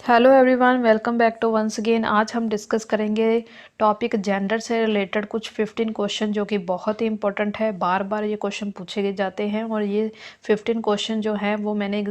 Hello everyone, welcome back to once again. आज हम discuss करेंगे टॉपिक जेंडर से रिलेटेड कुछ 15 क्वेश्चन जो कि बहुत ही इंपॉर्टेंट है। बार बार ये क्वेश्चन पूछे जाते हैं और ये 15 क्वेश्चन जो हैं वो मैंने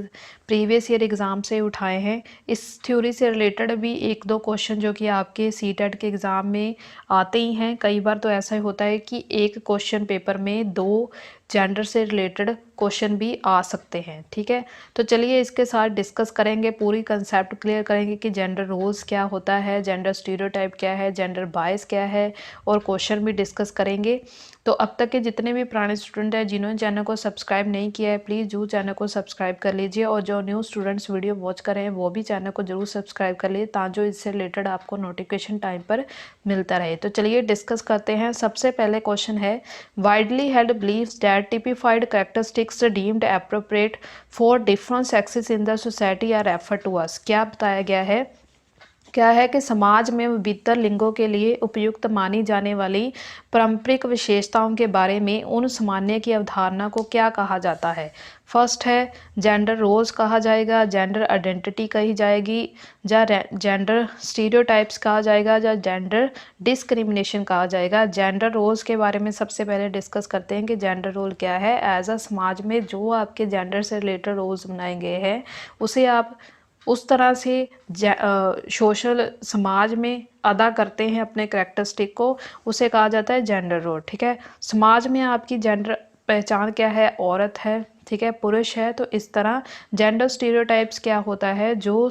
प्रीवियस ईयर एग्ज़ाम से उठाए हैं। इस थ्योरी से रिलेटेड भी एक दो क्वेश्चन जो कि आपके सीटेट के एग्ज़ाम में आते ही हैं। कई बार तो ऐसा ही होता है कि एक क्वेश्चन पेपर में दो जेंडर से रिलेटेड क्वेश्चन भी आ सकते हैं। ठीक है, तो चलिए इसके साथ डिस्कस करेंगे, पूरी कंसेप्ट क्लियर करेंगे कि जेंडर रोल्स क्या होता है, जेंडर स्टीरियोटाइप क्या है, जेंडर बायस क्या है, और क्वेश्चन भी डिस्कस करेंगे। तो अब तक के जितने भी पुराने स्टूडेंट हैं जिन्होंने चैनल को सब्सक्राइब नहीं किया है, प्लीज़ जरूर चैनल को सब्सक्राइब कर लीजिए, और जो न्यू स्टूडेंट्स वीडियो वॉच कर रहे हैं वो भी चैनल को जरूर सब्सक्राइब कर लीजिए ताकि जो इससे रिलेटेड आपको नोटिफिकेशन टाइम पर मिलता रहे। तो चलिए डिस्कस करते हैं। सबसे पहले क्वेश्चन है, widely held beliefs that typified characteristics deemed appropriate for different sexes in the society are refer to us. क्या बताया गया है, क्या है कि समाज में विभिन्न लिंगों के लिए उपयुक्त मानी जाने वाली पारंपरिक विशेषताओं के बारे में उन सामान्य की अवधारणा को क्या कहा जाता है। फर्स्ट है जेंडर रोल्स कहा जाएगा, जेंडर आइडेंटिटी कही जाएगी, या जेंडर स्टीरियोटाइप्स कहा जाएगा, या जेंडर डिस्क्रिमिनेशन कहा जाएगा। जेंडर रोल्स के बारे में सबसे पहले डिस्कस करते हैं कि जेंडर रोल क्या है। एज अ समाज में जो आपके जेंडर से रिलेटेड रोल्स बनाए गए हैं उसे आप उस तरह से सोशल समाज में अदा करते हैं अपने कैरेक्टरिस्टिक को, उसे कहा जाता है जेंडर रोल। ठीक है, समाज में आपकी जेंडर पहचान क्या है, औरत है, ठीक है, पुरुष है। तो इस तरह जेंडर स्टीरियोटाइप्स क्या होता है, जो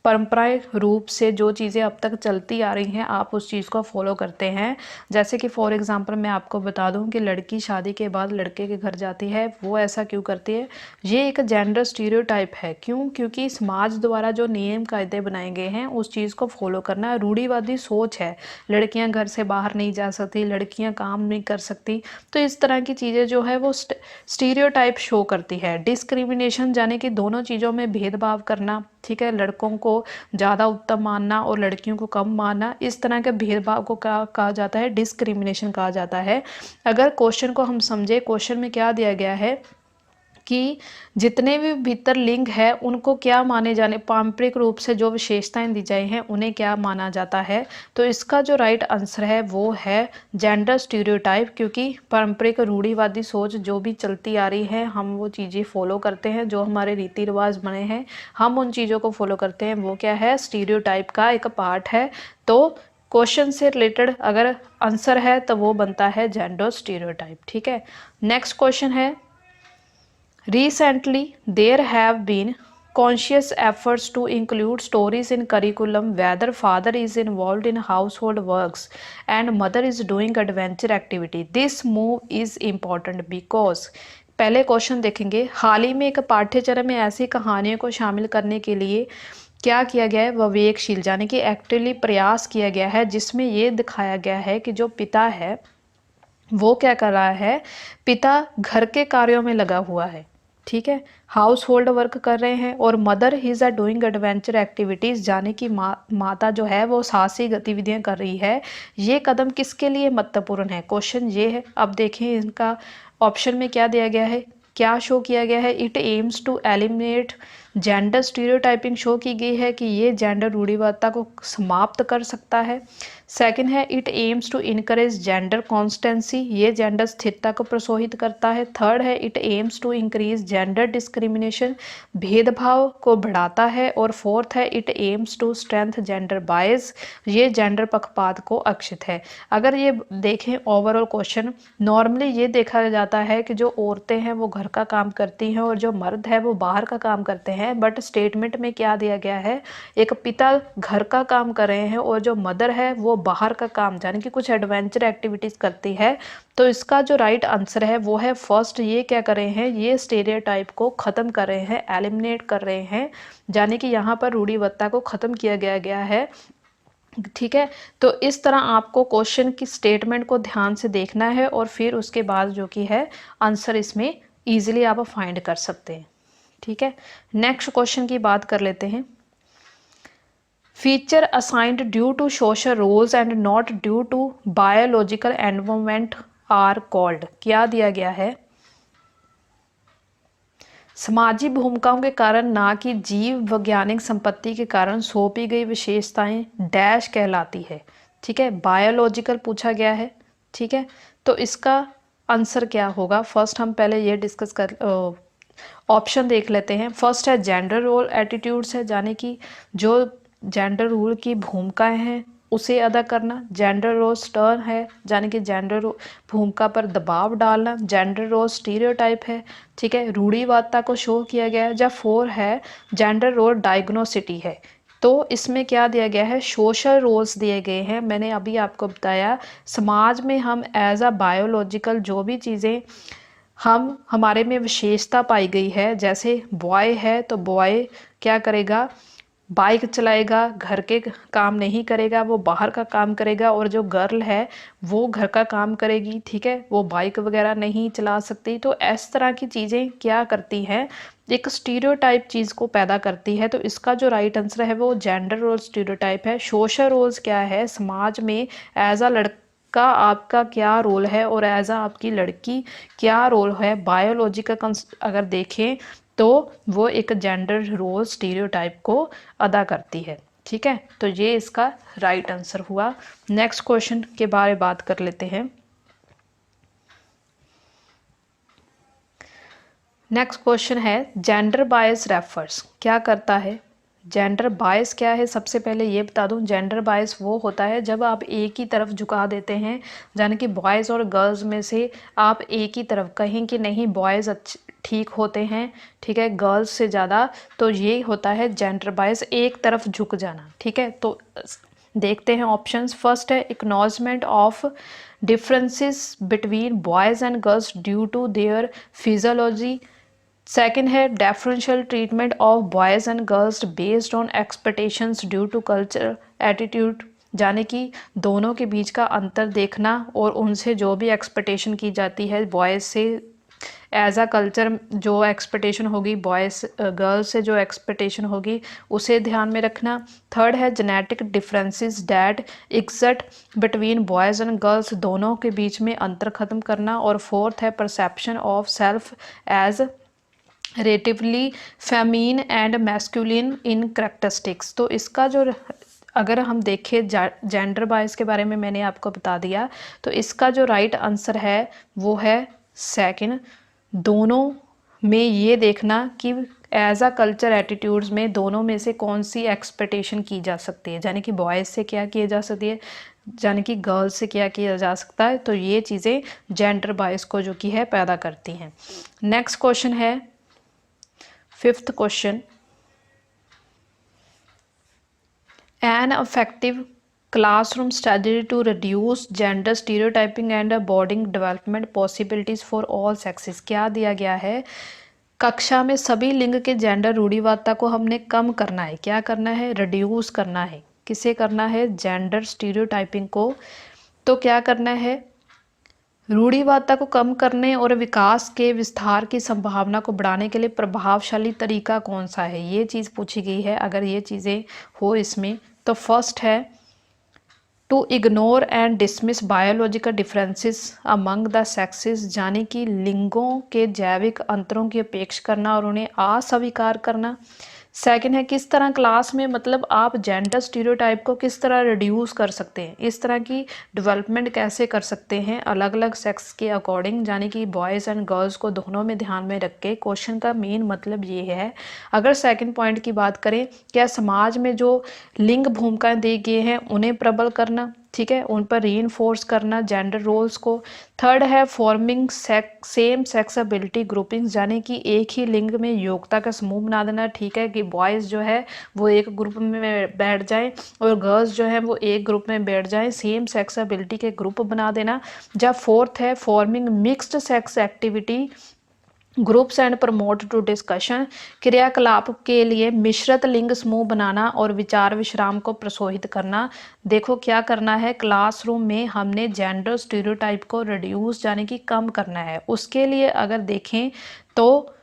पारंपरिक रूप से जो चीज़ें अब तक चलती आ रही हैं आप उस चीज़ को फॉलो करते हैं। जैसे कि फॉर एग्जांपल मैं आपको बता दूं कि लड़की शादी के बाद लड़के के घर जाती है, वो ऐसा क्यों करती है, ये एक जेंडर स्टीरियोटाइप है। क्यों? क्योंकि समाज द्वारा जो नियम कायदे बनाए गए हैं उस चीज़ को फॉलो करना रूढ़िवादी सोच है। लड़कियाँ घर से बाहर नहीं जा सकती, लड़कियाँ काम नहीं कर सकती, तो इस तरह की चीज़ें जो है वो स्टीरियोटाइप शो करती है। डिस्क्रिमिनेशन यानी कि दोनों चीज़ों में भेदभाव करना, ठीक है, लड़कों को ज़्यादा उत्तम मानना और लड़कियों को कम मानना, इस तरह के भेदभाव को क्या कहा जाता है, डिस्क्रिमिनेशन कहा जाता है। अगर क्वेश्चन को हम समझे, क्वेश्चन में क्या दिया गया है कि जितने भी भीतर लिंग है उनको क्या माने जाने, पारंपरिक रूप से जो विशेषताएं दी जाई हैं उन्हें क्या माना जाता है। तो इसका जो राइट आंसर है वो है जेंडर स्टीरियोटाइप, क्योंकि पारंपरिक रूढ़िवादी सोच जो भी चलती आ रही है हम वो चीज़ें फॉलो करते हैं, जो हमारे रीति रिवाज बने हैं हम उन चीज़ों को फॉलो करते हैं, वो क्या है, स्टीरियोटाइप का एक पार्ट है। तो क्वेश्चन से रिलेटेड अगर आंसर है तो वो बनता है जेंडर स्टीरियोटाइप। ठीक है, नेक्स्ट क्वेश्चन है, recently, there have been conscious efforts to include stories in curriculum whether father is involved in household works and mother is doing adventure activity. This move is important because पहले question देखेंगे, हाल ही में एक पाठ्यक्रम में ऐसी कहानियों को शामिल करने के लिए क्या किया गया है, विवेकशील यानी कि एक्टिवली प्रयास किया गया है, जिसमें ये दिखाया गया है कि जो पिता है वो क्या कर रहा है, पिता घर के कार्यों में लगा हुआ है, ठीक है, हाउस होल्ड वर्क कर रहे हैं, और mother his are doing adventure activities यानी कि माता जो है वो साहसी गतिविधियां कर रही है। ये कदम किसके लिए महत्वपूर्ण है, क्वेश्चन ये है। अब देखें इनका ऑप्शन में क्या दिया गया है, क्या शो किया गया है, it aims to eliminate gender stereotyping show की गई है कि ये जेंडर रूढ़िवादिता को समाप्त कर सकता है। सेकंड है, it aims to encourage gender constancy, ये जेंडर स्थिरता को प्रोत्साहित करता है। थर्ड है, it aims to increase gender discrimination, भेदभाव को बढ़ाता है। और फोर्थ है, it aims to strength gender bias, ये जेंडर पक्षपात को अक्षित है। अगर ये देखें ओवरऑल क्वेश्चन, नॉर्मली ये देखा जाता है कि जो औरतें हैं वो घर का काम करती हैं और जो मर्द है वो बाहर का काम करते हैं, बट स्टेटमेंट में क्या दिया गया है, एक पिता घर का काम कर रहे हैं और जो मदर है वो बाहर का काम यानी कि कुछ एडवेंचर एक्टिविटीज़ करती है। तो इसका जो राइट आंसर है वो है फर्स्ट, ये क्या कर रहे हैं, ये स्टेरियोटाइप को ख़त्म कर रहे हैं, एलिमिनेट कर रहे हैं, यानी कि यहाँ पर रूढ़िवादिता को ख़त्म किया गया है। ठीक है, तो इस तरह आपको क्वेश्चन की स्टेटमेंट को ध्यान से देखना है और फिर उसके बाद जो कि है आंसर इसमें ईजिली आप फाइंड कर सकते हैं। ठीक है, नेक्स्ट क्वेश्चन की बात कर लेते हैं। Feature assigned due to social roles and not due to biological environment are called, क्या दिया गया है, समाजी भूमिकाओं के कारण ना कि जीव वैज्ञानिक संपत्ति के कारण सौंपी गई विशेषताएं डैश कहलाती है। ठीक है, बायोलॉजिकल पूछा गया है। ठीक है, तो इसका आंसर क्या होगा, फर्स्ट हम पहले ये डिस्कस कर ऑप्शन देख लेते हैं। फर्स्ट है जेंडर रोल एटीट्यूड्स है, यानी कि जो जेंडर रोल की भूमिकाएं हैं उसे अदा करना। जेंडर रोल स्टर्न है, यानी कि जेंडर भूमिका पर दबाव डालना। जेंडर रोल स्टीरियोटाइप है, ठीक है, रूढ़िवादिता को शो किया गया है। जब 4 है जेंडर रोल डायग्नोसिटी है। तो इसमें क्या दिया गया है, सोशल रोल्स दिए गए हैं। मैंने अभी आपको बताया समाज में हम एज अ बायोलॉजिकल जो भी चीज़ें हमारे में विशेषता पाई गई है, जैसे बॉय है तो बॉय क्या करेगा, बाइक चलाएगा, घर के काम नहीं करेगा, वो बाहर का काम करेगा। और जो गर्ल है वो घर का काम करेगी, ठीक है, वो बाइक वगैरह नहीं चला सकती। तो इस तरह की चीज़ें क्या करती हैं, एक स्टीरियोटाइप चीज़ को पैदा करती है। तो इसका जो राइट आंसर है वो जेंडर रोल स्टीरियोटाइप है। सोशल रोल्स क्या है, समाज में एज अ लड़का आपका क्या रोल है और एज अ आपकी लड़की क्या रोल है। बायोलॉजी का अगर देखें तो वो एक जेंडर रोल स्टीरियोटाइप को अदा करती है। ठीक है, तो ये इसका राइट आंसर हुआ। नेक्स्ट क्वेश्चन के बारे में बात कर लेते हैं। नेक्स्ट क्वेश्चन है जेंडर बायस रेफर्स, क्या करता है। जेंडर बायस क्या है, सबसे पहले ये बता दूं, जेंडर बायस वो होता है जब आप एक ही तरफ झुका देते हैं, यानी कि बॉयज़ और गर्ल्स में से आप एक ही तरफ कहें कि नहीं बॉयज़ अच्छे ठीक होते हैं, ठीक है, गर्ल्स से ज़्यादा। तो ये होता है जेंडर बायस, एक तरफ झुक जाना। ठीक है, तो देखते हैं ऑप्शंस। फर्स्ट है acknowledgement of differences between boys and girls due to their physiology. Second है differential treatment of boys and girls based on expectations due to culture attitude, यानी कि दोनों के बीच का अंतर देखना और उनसे जो भी एक्सपेक्टेशन की जाती है बॉयज़ से एज अ कल्चर, जो एक्सपेक्टेशन होगी बॉयज़ गर्ल्स से जो एक्सपेक्टेशन होगी उसे ध्यान में रखना। थर्ड है genetic differences that exist between boys and girls, दोनों के बीच में अंतर ख़त्म करना। और फोर्थ है perception of self as relatively feminine and masculine in characteristics. तो इसका जो अगर हम देखें जेंडर बायस के बारे में मैंने आपको बता दिया, तो इसका जो राइट आंसर है वो है सेकंड। दोनों में ये देखना कि एज अ कल्चर एटीट्यूड्स में दोनों में से कौन सी एक्सपेक्टेशन की जा सकती है, यानी कि बॉयज़ से क्या किया जा सकती है, यानी कि गर्ल्स से क्या किया जा सकता है। तो ये चीज़ें जेंडर बायस को जो कि है पैदा करती हैं। नेक्स्ट क्वेश्चन है fifth question, an effective classroom strategy to reduce gender stereotyping and boarding development possibilities for all sexes. क्या दिया गया है, कक्षा में सभी लिंग के जेंडर रूढ़िवादिता को हमने कम करना है। क्या करना है, रिड्यूस करना है। किसे करना है, जेंडर स्टीरियोटाइपिंग को। तो क्या करना है, रूढ़िवादिता को कम करने और विकास के विस्तार की संभावना को बढ़ाने के लिए प्रभावशाली तरीका कौन सा है, ये चीज़ पूछी गई है। अगर ये चीज़ें हो इसमें, तो फर्स्ट है to ignore and dismiss biological differences among the sexes, यानी कि लिंगों के जैविक अंतरों की अपेक्षा करना और उन्हें अस्वीकार करना। सेकंड है किस तरह क्लास में, मतलब आप जेंडर स्टीरियोटाइप को किस तरह रिड्यूस कर सकते हैं, इस तरह की डेवलपमेंट कैसे कर सकते हैं अलग अलग सेक्स के अकॉर्डिंग, यानी कि बॉयज़ एंड गर्ल्स को दोनों में ध्यान में रख के। क्वेश्चन का मेन मतलब ये है। अगर सेकंड पॉइंट की बात करें, क्या समाज में जो लिंग भूमिकाएं दी गई हैं उन्हें प्रबल करना, ठीक है, उन पर रीइंफोर्स करना जेंडर रोल्स को। थर्ड है फॉर्मिंग सेम सेक्सबिलिटी ग्रुपिंग्स, यानी कि एक ही लिंग में योग्यता का समूह बना देना। ठीक है, कि बॉयज़ जो है वो एक ग्रुप में बैठ जाएं और गर्ल्स जो है वो एक ग्रुप में बैठ जाएं, सेम सेक्सबिलिटी के ग्रुप बना देना। जब फोर्थ है forming mixed sex activity groups and promote to discussion, क्रियाकलाप के लिए मिश्रित लिंग समूह बनाना और विचार विश्राम को प्रोत्साहित करना। देखो क्या करना है, क्लासरूम में हमने जेंडर स्टीरियोटाइप को रिड्यूस यानी कि कम करना है। उसके लिए अगर देखें तो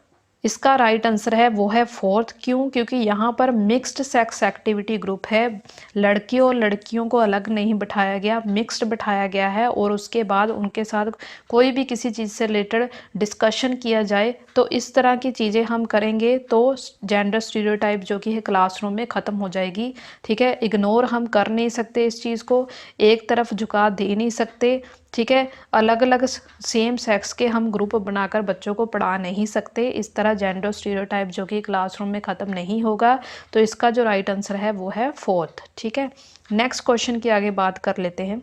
इसका राइट आंसर है वो है फोर्थ। क्यों? क्योंकि यहाँ पर मिक्स्ड सेक्स एक्टिविटी ग्रुप है, लड़के और लड़कियों को अलग नहीं बिठाया गया, मिक्स्ड बिठाया गया है, और उसके बाद उनके साथ कोई भी किसी चीज़ से रिलेटेड डिस्कशन किया जाए। तो इस तरह की चीज़ें हम करेंगे तो जेंडर स्टीरियोटाइप जो कि है क्लासरूम में ख़त्म हो जाएगी। ठीक है, इग्नोर हम कर नहीं सकते इस चीज़ को, एक तरफ झुका दे नहीं सकते। ठीक है, अलग अलग सेम सेक्स के हम ग्रुप बनाकर बच्चों को पढ़ा नहीं सकते। इस तरह जेंडर स्टीरियोटाइप जो कि क्लासरूम में ख़त्म नहीं होगा। तो इसका जो राइट आंसर है वो है फोर्थ। ठीक है, नेक्स्ट क्वेश्चन की आगे बात कर लेते हैं।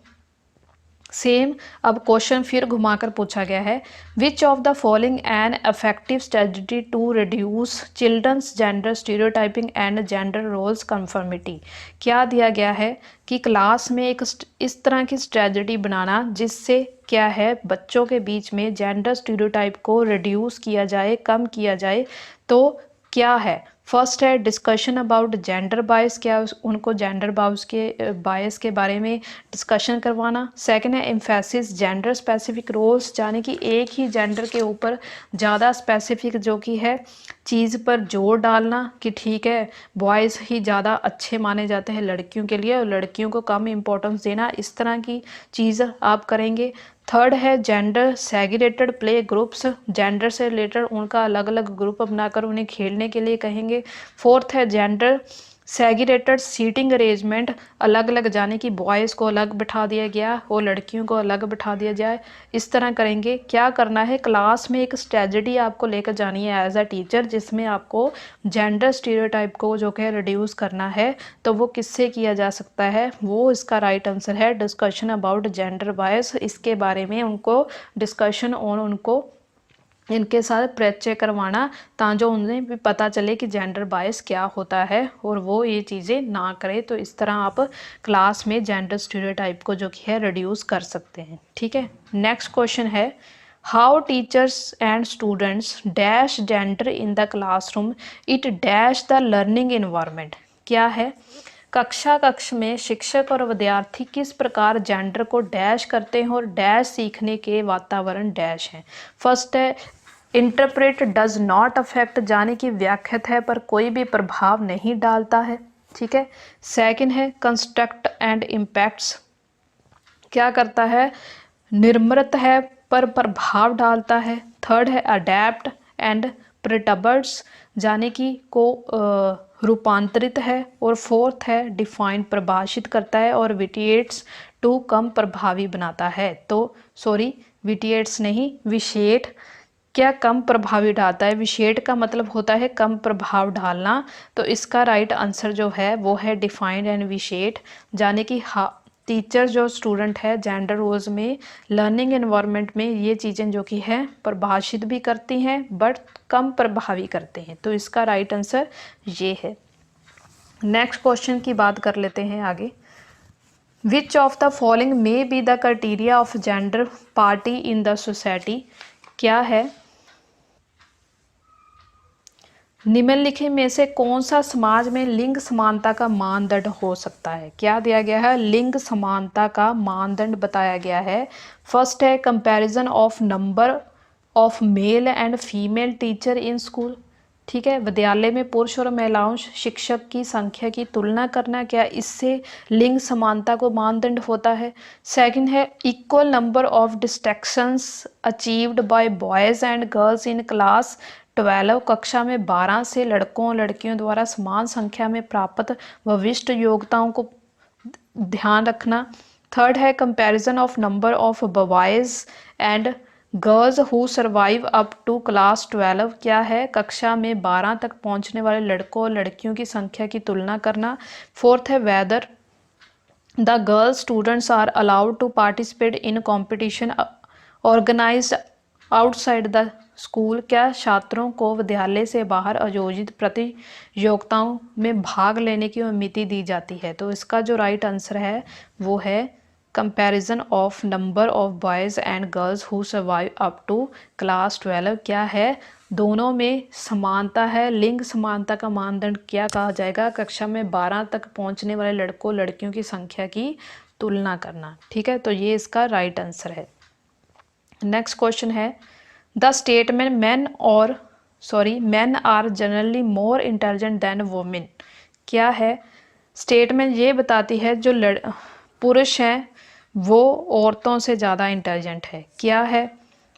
सेम अब क्वेश्चन फिर घुमाकर पूछा गया है, which of the following an effective strategy to reduce children's gender stereotyping and gender roles conformity. क्या दिया गया है कि क्लास में एक इस तरह की स्ट्रेटजी बनाना जिससे क्या है बच्चों के बीच में जेंडर स्टीरियोटाइप को रिड्यूस किया जाए, कम किया जाए। तो क्या है? फर्स्ट है डिस्कशन अबाउट जेंडर बायस, क्या उनको जेंडर बायस के बारे में डिस्कशन करवाना। सेकंड है एम्फेसिस जेंडर स्पेसिफिक रोल्स, यानी कि एक ही जेंडर के ऊपर ज़्यादा स्पेसिफिक जो कि है चीज़ पर जोर डालना कि ठीक है बॉयज़ ही ज़्यादा अच्छे माने जाते हैं लड़कियों के लिए और लड़कियों को कम इम्पोर्टेंस देना, इस तरह की चीज़ आप करेंगे। थर्ड है gender segregated play groups, gender से रिलेटेड उनका अलग अलग ग्रुप बनाकर उन्हें खेलने के लिए कहेंगे। फोर्थ है जेंडर सेग्रीगेटेड सीटिंग अरेंजमेंट, अलग अलग जाने की बॉयज़ को अलग बिठा दिया गया और लड़कियों को अलग बिठा दिया जाए, इस तरह करेंगे। क्या करना है, क्लास में एक स्ट्रेटजी आपको लेकर जानी है एज अ टीचर जिसमें आपको जेंडर स्टीरियोटाइप को जो कि रिड्यूस करना है। तो वो किससे किया जा सकता है? वो इसका राइट आंसर है डिस्कशन अबाउट जेंडर बायस, इसके बारे में उनको डिस्कशन और उनको इनके साथ परिचय करवाना ताकि उन्हें भी पता चले कि जेंडर बायस क्या होता है और वो ये चीज़ें ना करें। तो इस तरह आप क्लास में जेंडर स्टीरियोटाइप को जो कि है रिड्यूस कर सकते हैं। ठीक है, नेक्स्ट क्वेश्चन है, how teachers and students dash gender in the classroom it dash the learning environment. क्या है? कक्ष में शिक्षक और विद्यार्थी किस प्रकार जेंडर को डैश करते हैं और डैश सीखने के वातावरण डैश हैं। फर्स्ट है इंटरप्रेट डज नॉट अफेक्ट, जाने की व्याख्यात है पर कोई भी प्रभाव नहीं डालता है। ठीक है, सेकंड है कंस्ट्रक्ट एंड इम्पैक्ट्स, क्या करता है? निर्मृत है पर प्रभाव डालता है। थर्ड है अडेप्ट एंड प्रिटबर्ड्स, जाने की को रूपांतरित है। और फोर्थ है डिफाइन, परिभाषित करता है। और विटिएट्स टू कम प्रभावी बनाता है। तो सॉरी विटिएट्स नहीं, विशेट क्या कम प्रभावी डालता है। विशेट का मतलब होता है कम प्रभाव डालना। तो इसका राइट आंसर जो है वो है डिफाइंड एंड विशेट, यानी कि टीचर जो स्टूडेंट है जेंडर रोल्स में लर्निंग एनवायरनमेंट में ये चीज़ें जो कि है परिभाषित भी करती हैं बट कम प्रभावी करते हैं। तो इसका राइट आंसर ये है। नेक्स्ट क्वेश्चन की बात कर लेते हैं आगे, विच of the following may be the criteria of gender party in the society. क्या है? निम्नलिखित में से कौन सा समाज में लिंग समानता का मानदंड हो सकता है। क्या दिया गया है? लिंग समानता का मानदंड बताया गया है। फर्स्ट है comparison of number of male and female teacher in school. ठीक है, विद्यालय में पुरुष और महिलाओं शिक्षक की संख्या की तुलना करना, क्या इससे लिंग समानता को मानदंड होता है। सेकंड है equal number of distractions achieved by boys and girls in class 12, कक्षा में 12 से लड़कों और लड़कियों द्वारा समान संख्या में प्राप्त विशिष्ट योग्यताओं को ध्यान रखना। थर्ड है comparison of number of boys and girls who survive up to class 12, क्या है? कक्षा में 12 तक पहुंचने वाले लड़कों और लड़कियों की संख्या की तुलना करना। फोर्थ है whether the girl students are allowed to participate in competition organised outside the school, क्या छात्रों को विद्यालय से बाहर आयोजित प्रतियोगिताओं में भाग लेने की अनुमति दी जाती है। तो इसका जो राइट आंसर है वो है comparison of number of boys and girls who survive up to class 12, क्या है? दोनों में समानता है। लिंग समानता का मानदंड क्या कहा जाएगा? कक्षा में 12 तक पहुंचने वाले लड़कों लड़कियों की संख्या की तुलना करना। ठीक है, तो ये इसका राइट आंसर है। नेक्स्ट क्वेश्चन है द स्टेटमेंट मैन और men are generally more intelligent than women. क्या है? स्टेटमेंट ये बताती है जो पुरुष हैं वो औरतों से ज़्यादा इंटेलिजेंट है। क्या है?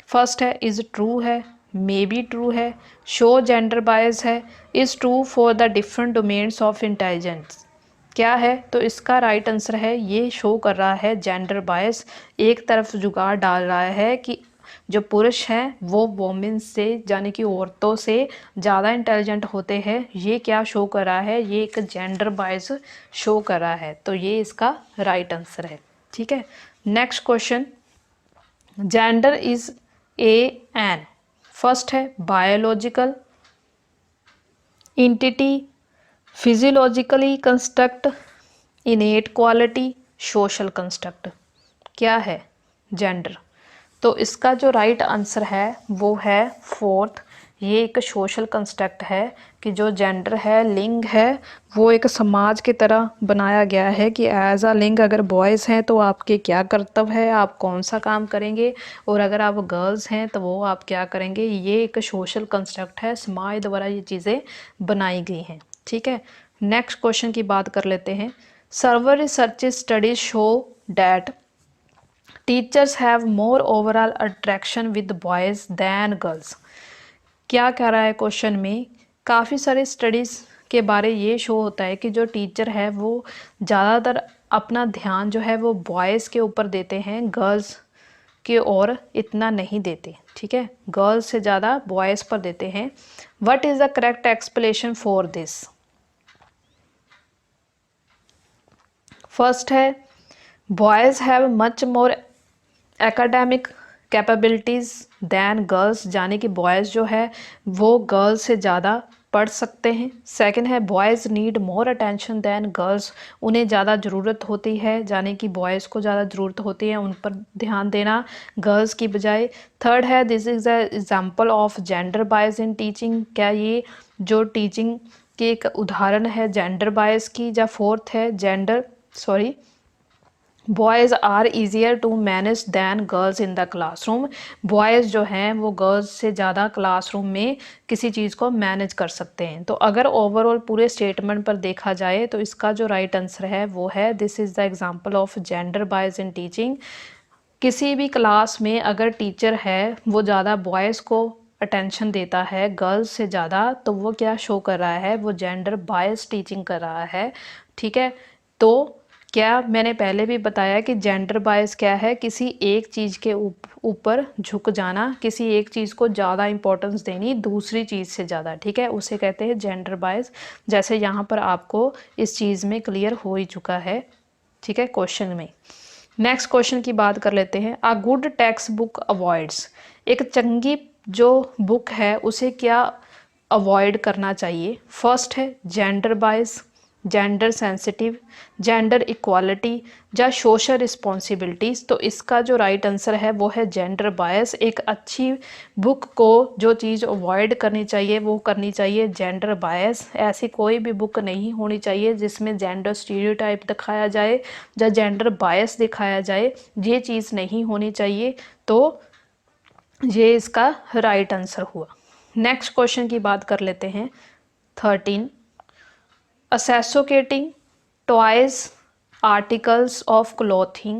फर्स्ट है इज़ ट्रू है, मे बी ट्रू है, शो जेंडर बायस है, is true for the different domains of intelligence. क्या है? तो इसका राइट आंसर है ये शो कर रहा है जेंडर बायस, एक तरफ जुगाड़ डाल रहा है कि जो पुरुष हैं वो वोमेन से यानी कि औरतों से ज़्यादा इंटेलिजेंट होते हैं। ये क्या शो कर रहा है? ये एक जेंडर बायस शो कर रहा है। तो ये इसका राइट आंसर है। ठीक है, next question, gender is an first है biological entity, physiologically construct, innate quality, social construct. क्या है जेंडर? तो इसका जो राइट आंसर है वो है फोर्थ, ये एक सोशल कंस्ट्रक्ट है कि जो जेंडर है, लिंग है, वो एक समाज की तरह बनाया गया है कि एज अ लिंग अगर बॉयज़ हैं तो आपके क्या कर्तव्य है, आप कौन सा काम करेंगे, और अगर आप गर्ल्स हैं तो वो आप क्या करेंगे। ये एक सोशल कंस्ट्रक्ट है, समाज द्वारा ये चीज़ें बनाई गई हैं। ठीक है, नेक्स्ट क्वेश्चन की बात कर लेते हैं। Several research studies show that teachers have more overall attraction with boys than girls. क्या कह रहा है क्वेश्चन में? काफ़ी सारे स्टडीज़ के बारे ये शो होता है कि जो टीचर है वो ज़्यादातर अपना ध्यान जो है वो बॉयज़ के ऊपर देते हैं, गर्ल्स के और इतना नहीं देते। ठीक है, गर्ल्स से ज़्यादा बॉयज़ पर देते हैं। What is the correct explanation for this? First है boys have much more academic capabilities than girls, यानी कि बॉयज़ जो है वो गर्ल्स से ज़्यादा पढ़ सकते हैं। सेकंड है boys need more attention than girls, उन्हें ज़्यादा ज़रूरत होती है, यानी कि बॉयज़ को ज़्यादा ज़रूरत होती है उन पर ध्यान देना गर्ल्स की बजाय। थर्ड है this is the example of gender bias in teaching, क्या ये जो टीचिंग की एक उदाहरण है जेंडर बायस की। या फोर्थ है boys are easier to manage than girls in the classroom, boys जो हैं वो गर्ल्स से ज़्यादा क्लासरूम में किसी चीज़ को मैनेज कर सकते हैं। तो अगर ओवरऑल पूरे स्टेटमेंट पर देखा जाए तो इसका जो राइट आंसर है वो है this is the example of gender bias in teaching. किसी भी क्लास में अगर टीचर है वो ज़्यादा बॉयज़ को अटेंशन देता है गर्ल्स से ज़्यादा, तो वो क्या शो कर रहा है? वो जेंडर बायस टीचिंग कर रहा है। ठीक है, तो क्या मैंने पहले भी बताया कि जेंडर बायस क्या है? किसी एक चीज़ के ऊपर झुक जाना, किसी एक चीज़ को ज़्यादा इंपॉर्टेंस देनी दूसरी चीज़ से ज़्यादा। ठीक है, उसे कहते हैं जेंडर बायस, जैसे यहाँ पर आपको इस चीज़ में क्लियर हो ही चुका है। ठीक है, क्वेश्चन में। नेक्स्ट क्वेश्चन की बात कर लेते हैं। A good text book avoids, एक चंगी जो बुक है उसे क्या अवॉइड करना चाहिए? फर्स्ट है gender bias, gender sensitive, gender equality या सोशल रिस्पॉन्सिबिलिटीज़। तो इसका जो राइट आंसर है वो है जेंडर बायस। एक अच्छी बुक को जो चीज़ अवॉइड करनी चाहिए वो करनी चाहिए जेंडर बायस। ऐसी कोई भी बुक नहीं होनी चाहिए जिसमें जेंडर स्टीरियोटाइप दिखाया जाए या जेंडर बायस दिखाया जाए, ये चीज़ नहीं होनी चाहिए। तो ये इसका राइट आंसर हुआ। नेक्स्ट क्वेश्चन की बात कर लेते हैं। 13, associating toys, articles of clothing,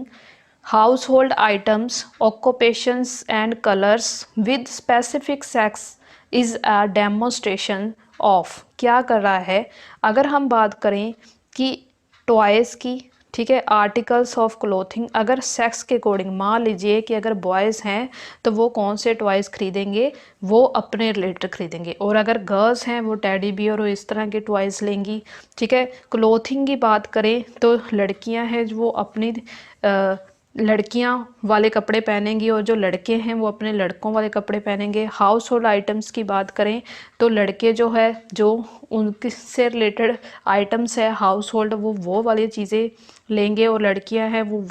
household items, occupations and colors with specific sex is a demonstration of, क्या कर रहा है? अगर हम बात करें कि टॉयज़ की, ठीक है, आर्टिकल्स ऑफ क्लोथिंग, अगर सेक्स के अकॉर्डिंग मान लीजिए कि अगर बॉयज़ हैं तो वो कौन से टॉयज़ खरीदेंगे? वो अपने रिलेटेड खरीदेंगे, और अगर गर्ल्स हैं वो टेडी बियर और इस तरह के टॉयज़ लेंगी। ठीक है, क्लोथिंग की बात करें तो लड़कियां हैं वो अपनी लड़कियां वाले कपड़े पहनेंगी और जो लड़के हैं वो अपने लड़कों वाले कपड़े पहनेंगे। हाउस होल्ड आइटम्स की बात करें तो लड़के जो है जो उनसे रिलेटेड आइटम्स है हाउस होल्ड वो वाली चीज़ें लेंगे, और लड़कियां हैं वो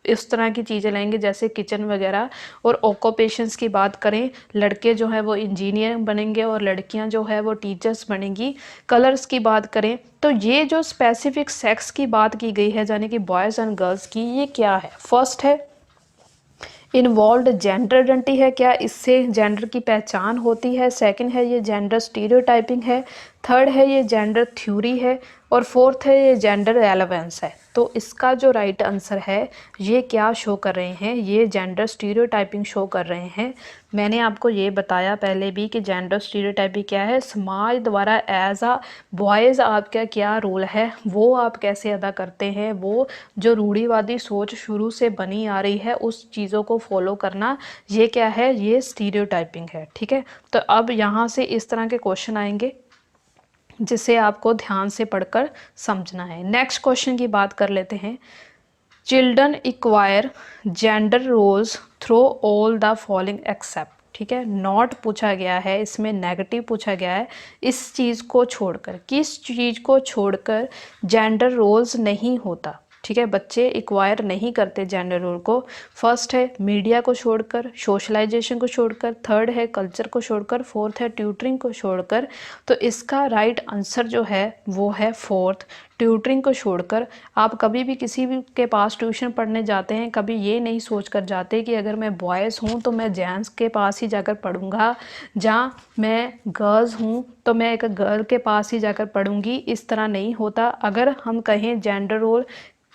इस तरह की चीज़ें लेंगे जैसे किचन वगैरह। और ऑक्यूपेशंस की बात करें, लड़के जो है वो इंजीनियर बनेंगे और लड़कियां जो है वो टीचर्स बनेंगी। कलर्स की बात करें तो ये जो स्पेसिफिक सेक्स की बात की गई है यानी कि बॉयज़ एंड गर्ल्स की, ये क्या है? फर्स्ट है इन्वॉल्व्ड जेंडर आइडेंटिटी है क्या, इससे जेंडर की पहचान होती है। सेकंड है ये जेंडर स्टीरियोटाइपिंग है। थर्ड है ये जेंडर थ्योरी है। और फोर्थ है ये जेंडर रेलेवेंस है। तो इसका जो राइट आंसर है ये क्या शो कर रहे हैं, ये जेंडर स्टीरियोटाइपिंग शो कर रहे हैं। मैंने आपको ये बताया पहले भी कि जेंडर स्टीरियोटाइपिंग क्या है, समाज द्वारा एज आ बॉयज़ आपका क्या रोल है, वो आप कैसे अदा करते हैं, वो जो रूढ़िवादी सोच शुरू से बनी आ रही है उस चीज़ों को फॉलो करना, ये क्या है, ये स्टीरियोटाइपिंग है। ठीक है, तो अब यहाँ से इस तरह के क्वेश्चन आएंगे जिसे आपको ध्यान से पढ़कर समझना है। नेक्स्ट क्वेश्चन की बात कर लेते हैं। Children acquire gender roles through all the following except. ठीक है, नॉट पूछा गया है, इसमें नेगेटिव पूछा गया है। इस चीज़ को छोड़कर, किस चीज़ को छोड़कर जेंडर रोल्स नहीं होता। ठीक है, बच्चे इक्वायर नहीं करते जेंडर रोल को। फर्स्ट है मीडिया को छोड़कर, सोशलाइजेशन को छोड़कर, थर्ड है कल्चर को छोड़कर, फोर्थ है ट्यूटरिंग को छोड़कर। तो इसका राइट आंसर जो है वो है फोर्थ, ट्यूटरिंग को छोड़कर। आप कभी भी किसी भी के पास ट्यूशन पढ़ने जाते हैं, कभी ये नहीं सोच कर जाते कि अगर मैं बॉयज़ हूँ तो मैं जेंट्स के पास ही जाकर पढ़ूँगा, जहाँ मैं गर्ल्स हूँ तो मैं एक गर्ल के पास ही जाकर पढ़ूँगी। इस तरह नहीं होता। अगर हम कहें जेंडर रोल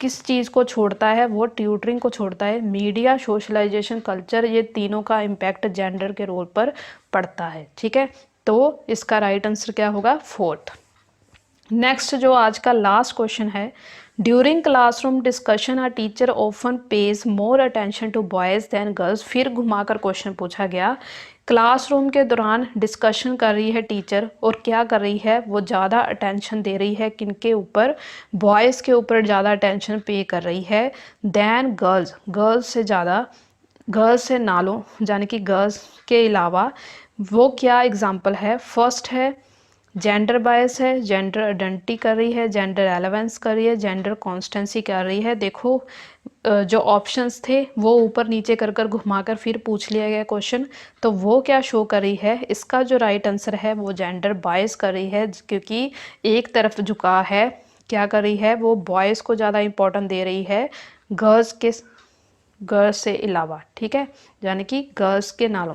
किस चीज़ को छोड़ता है, वो ट्यूटरिंग को छोड़ता है। मीडिया, सोशलाइजेशन, कल्चर, ये तीनों का इम्पैक्ट जेंडर के रोल पर पड़ता है। ठीक है, तो इसका राइट आंसर क्या होगा, फोर्थ। नेक्स्ट जो आज का लास्ट क्वेश्चन है, during classroom discussion a teacher often pays more attention to boys than girls. फिर घुमाकर क्वेश्चन पूछा गया। क्लासरूम के दौरान डिस्कशन कर रही है टीचर, और क्या कर रही है, वो ज़्यादा अटेंशन दे रही है किनके ऊपर, बॉयज़ के ऊपर ज़्यादा अटेंशन पे कर रही है दैन गर्ल्स, गर्ल्स से ज़्यादा, गर्ल्स से नालों, यानी कि गर्ल्स के अलावा। वो क्या एग्जाम्पल है, फर्स्ट है जेंडर बायस है, जेंडर आइडेंटिटी कर रही है, जेंडर रेलेवेंस कर रही है, जेंडर कॉन्स्टेंसी कर रही है। देखो जो ऑप्शंस थे वो ऊपर नीचे कर कर घुमाकर फिर पूछ लिया गया क्वेश्चन, तो वो क्या शो कर रही है, इसका जो राइट आंसर है वो जेंडर बायस कर रही है, क्योंकि एक तरफ झुका है, क्या कर रही है, वो बॉयज़ को ज़्यादा इंपॉर्टेंट दे रही है गर्ल्स से अलावा। ठीक है, यानी कि गर्ल्स के नालों।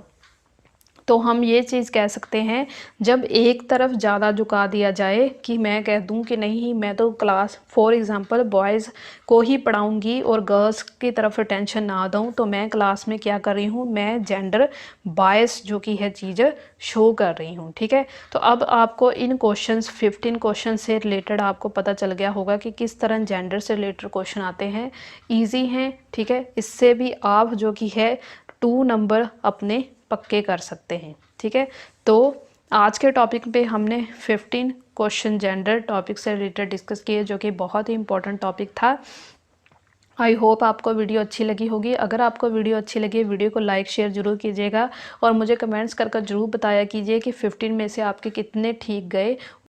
तो हम ये चीज़ कह सकते हैं, जब एक तरफ ज़्यादा झुका दिया जाए कि मैं कह दूं कि नहीं मैं तो क्लास फॉर एग्जांपल बॉयज़ को ही पढ़ाऊंगी और गर्ल्स की तरफ अटेंशन ना दूं, तो मैं क्लास में क्या कर रही हूं, मैं जेंडर बायस जो कि है चीज़ शो कर रही हूं। ठीक है, तो अब आपको इन क्वेश्चंस 15 क्वेश्चन से रिलेटेड आपको पता चल गया होगा कि किस तरह जेंडर से रिलेटेड क्वेश्चन आते हैं, ईजी हैं। ठीक है, इससे भी आप जो कि है 2 नंबर अपने पक्के कर सकते हैं। ठीक है, तो आज के टॉपिक पे हमने 15 क्वेश्चन जेंडर टॉपिक से रिलेटेड डिस्कस किए, जो कि बहुत ही इंपॉर्टेंट टॉपिक था। आई होप आपको वीडियो अच्छी लगी होगी। अगर आपको वीडियो अच्छी लगी, वीडियो को लाइक शेयर जरूर कीजिएगा और मुझे कमेंट्स कर जरूर बताया कीजिए कि 15 में से आपके कितने ठीक गए।